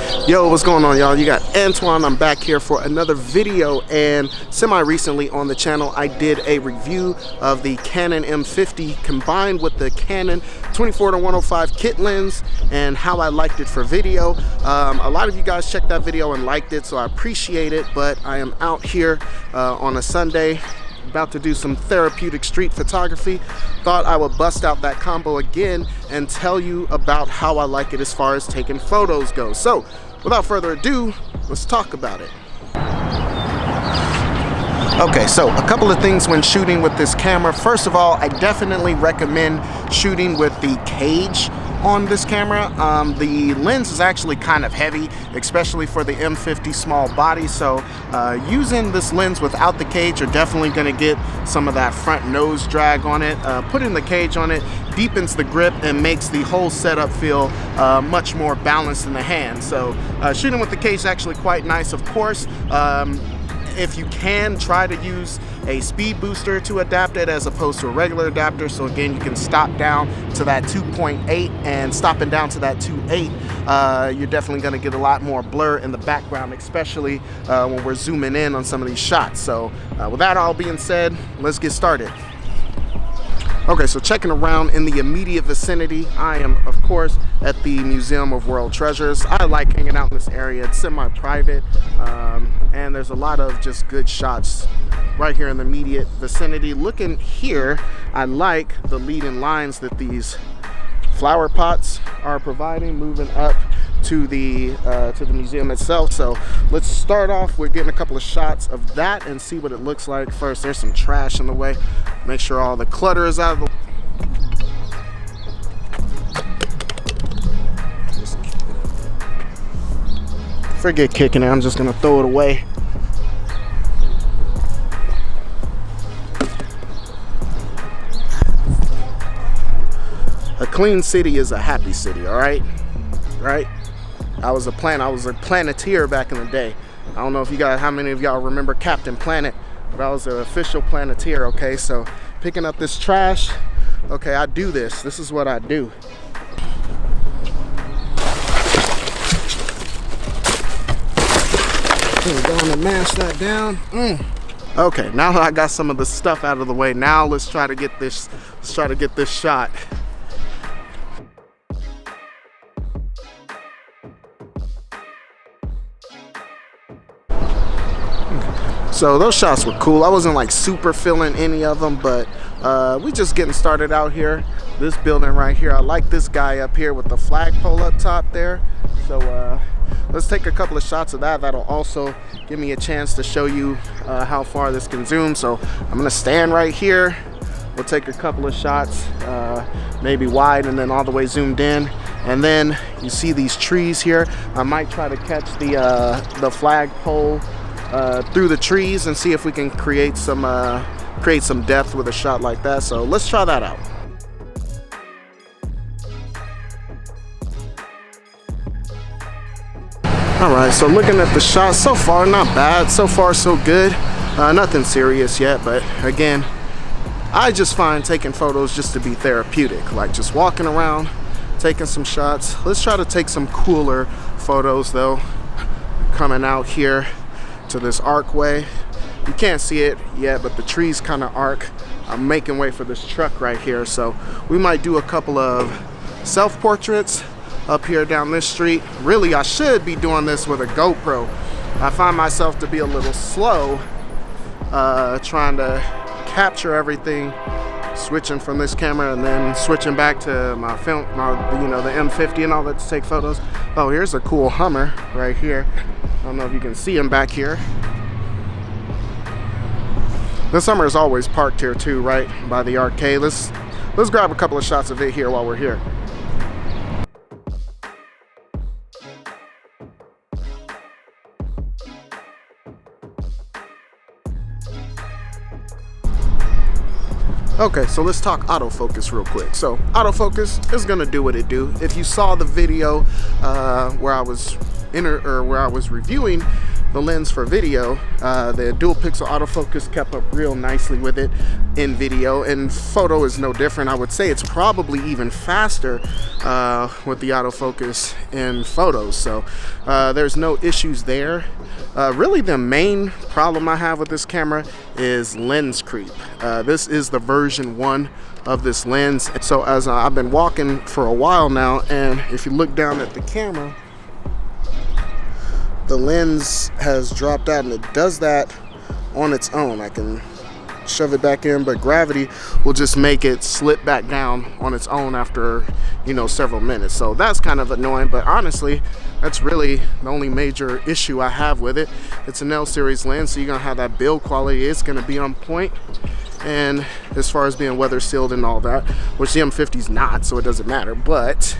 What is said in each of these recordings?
Yo, what's going on, y'all? You got Antoine. I'm back here for another video, and semi-recently on the channel I did a review of the Canon M50 combined with the Canon 24-105 kit lens and how I liked it for video. A lot of you guys checked that video and liked it, so I appreciate it, but I am out here on a Sunday about to do some therapeutic street photography. Thought I would bust out that combo again and tell you about how I like it as far as taking photos go. So without further ado, let's talk about it. Okay, so a couple of things when shooting with this camera. First of all, I definitely recommend shooting with the cage on this camera. The lens is actually kind of heavy, especially for the M50 small body, so using this lens without the cage, you're definitely going to get some of that front nose drag on it. Putting the cage on it deepens the grip and makes the whole setup feel much more balanced in the hand. So shooting with the cage is actually quite nice. Of course, if you can, try to use a speed booster to adapt it as opposed to a regular adapter. So again, you can stop down to that 2.8, and stopping down to that 2.8, you're definitely going to get a lot more blur in the background, especially when we're zooming in on some of these shots. So with that all being said, let's get started. Okay, so checking around in the immediate vicinity, I am, of course, at the Museum of World Treasures. I like hanging out in this area. It's semi-private, and there's a lot of just good shots right here in the immediate vicinity. Looking here, I like the leading lines that these flower pots are providing, moving up to the museum itself. So let's start off with getting a couple of shots of that and see what it looks like. First, there's some trash in the way. Make sure all the clutter is out of the way. Forget kicking it, I'm just gonna throw it away. A clean city is a happy city, all right? Right? I was a planeteer back in the day. I don't know if you guys, how many of y'all remember Captain Planet, but I was an official planeteer. Okay, so picking up this trash, okay, I do this. This is what I do. Go on and mash that down. Okay, now that I got some of the stuff out of the way, now let's try to get this shot. So those shots were cool. I wasn't like super feeling any of them, but we just getting started out here. This building right here, I like this guy up here with the flagpole up top there. So let's take a couple of shots of that. That'll also give me a chance to show you how far this can zoom. So I'm gonna stand right here. We'll take a couple of shots, maybe wide and then all the way zoomed in. And then you see these trees here. I might try to catch the flagpole through the trees and see if we can create some depth with a shot like that. So let's try that out. All right, so looking at the shot so far, not bad. So far, so good. Nothing serious yet, but again, I just find taking photos just to be therapeutic, like just walking around, taking some shots. Let's try to take some cooler photos though. Coming out here to this archway. You can't see it yet, but the trees kind of arc. I'm making way for this truck right here, so we might do a couple of self-portraits up here down this street. Really, I should be doing this with a GoPro. I find myself to be a little slow trying to capture everything, switching from this camera and then switching back to my film, the M50 and all that to take photos. Oh, here's a cool Hummer right here. I don't know if you can see him back here. This Hummer is always parked here too, right by the arcade. Let's grab a couple of shots of it here while we're here. Okay, so let's talk autofocus real quick. So autofocus is gonna do what it do. If you saw the video where I was reviewing the lens for video, the dual pixel autofocus kept up real nicely with it in video, and photo is no different. I would say it's probably even faster with the autofocus in photos, so there's no issues there. Really the main problem I have with this camera is lens creep. This is the version 1 of this lens. So as I've been walking for a while now, and if you look down at the camera, the lens has dropped out, and it does that on its own. I can shove it back in, but gravity will just make it slip back down on its own after, you know, several minutes. So that's kind of annoying, but honestly, that's really the only major issue I have with it. It's an L series lens, so you're gonna have that build quality. It's gonna be on point. And as far as being weather sealed and all that, which the M50's not, so it doesn't matter. But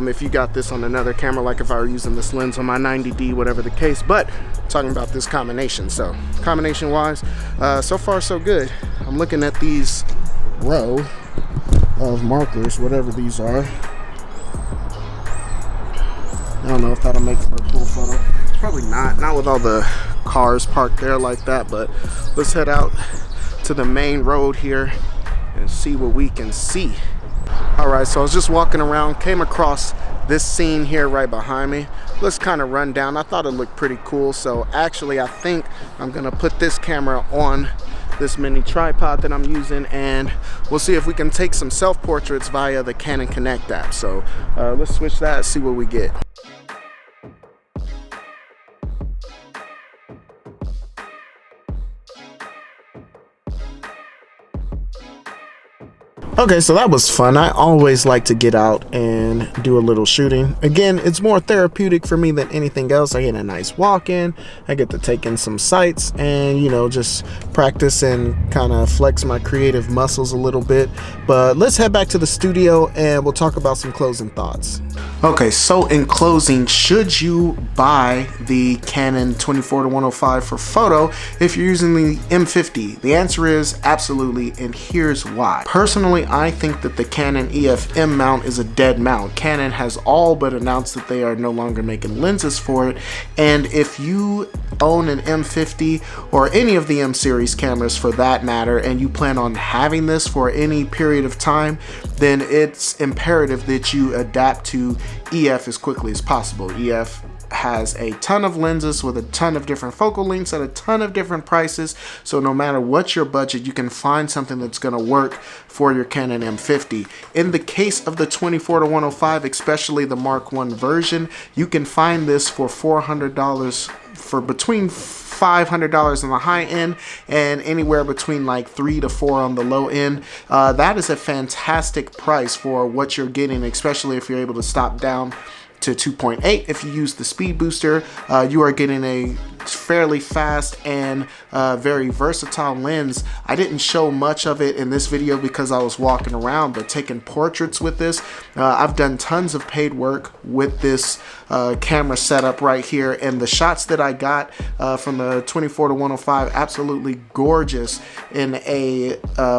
if you got this on another camera, like if I were using this lens on my 90D, whatever the case, but talking about this combination. So combination wise, so far so good. I'm looking at these row of markers, whatever these are. I don't know if that'll make for a cool photo. It's probably not with all the cars parked there like that, but let's head out to the main road here and see what we can see. All right, so I was just walking around, came across this scene here right behind me. Let's kind of run down. I thought it looked pretty cool, so actually I think I'm gonna put this camera on this mini tripod that I'm using, and we'll see if we can take some self-portraits via the Canon Connect app. So let's switch that, see what we get. Okay, so that was fun. I always like to get out and do a little shooting. Again, it's more therapeutic for me than anything else. I get a nice walk in, I get to take in some sights, and you know, just practice and kind of flex my creative muscles a little bit. But let's head back to the studio and we'll talk about some closing thoughts. Okay, so in closing, should you buy the Canon 24-105 for photo if you're using the M50? The answer is absolutely, and here's why. Personally, I think that the Canon EF-M mount is a dead mount. Canon has all but announced that they are no longer making lenses for it, and if you own an M50 or any of the M series cameras for that matter, and you plan on having this for any period of time, then it's imperative that you adapt to EF as quickly as possible. EF has a ton of lenses with a ton of different focal lengths at a ton of different prices, so no matter what your budget, you can find something that's going to work for your Canon M50. In the case of the 24-105, especially the Mark I version, you can find this for $400, for between $500 on the high end and anywhere between like $3 to $4 on the low end. That is a fantastic price for what you're getting, especially if you're able to stop down to 2.8. If you use the speed booster, you are getting a fairly fast and very versatile lens. I didn't show much of it in this video because I was walking around, but taking portraits with this, I've done tons of paid work with this camera setup right here, and the shots that I got from the 24-105, absolutely gorgeous in a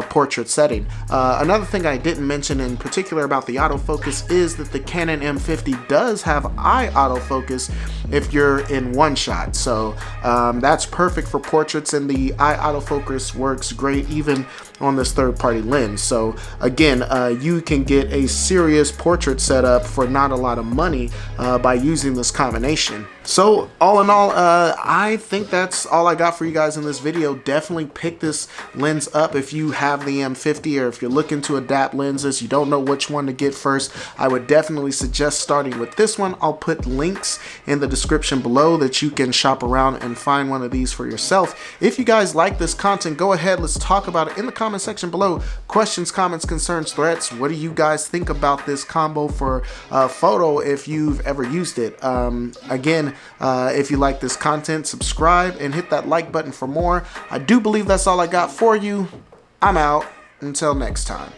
portrait setting. Another thing I didn't mention in particular about the autofocus is that the Canon M50 does have eye autofocus if you're in one shot, so that's perfect for portraits, and the eye autofocus works great even on this third-party lens. So again, you can get a serious portrait setup for not a lot of money by using this combination. So all in all, I think that's all I got for you guys in this video. Definitely pick this lens up if you have the M50, or if you're looking to adapt lenses, you don't know which one to get first. I would definitely suggest starting with this one. I'll put links in the description below that you can shop around and find one of these for yourself. If you guys like this content, go ahead, let's talk about it in the comment section below. Questions, comments, concerns, threats. What do you guys think about this combo for photo if you've ever used it? Again, if you like this content, subscribe and hit that like button for more. I do believe that's all I got for you. I'm out. Until next time.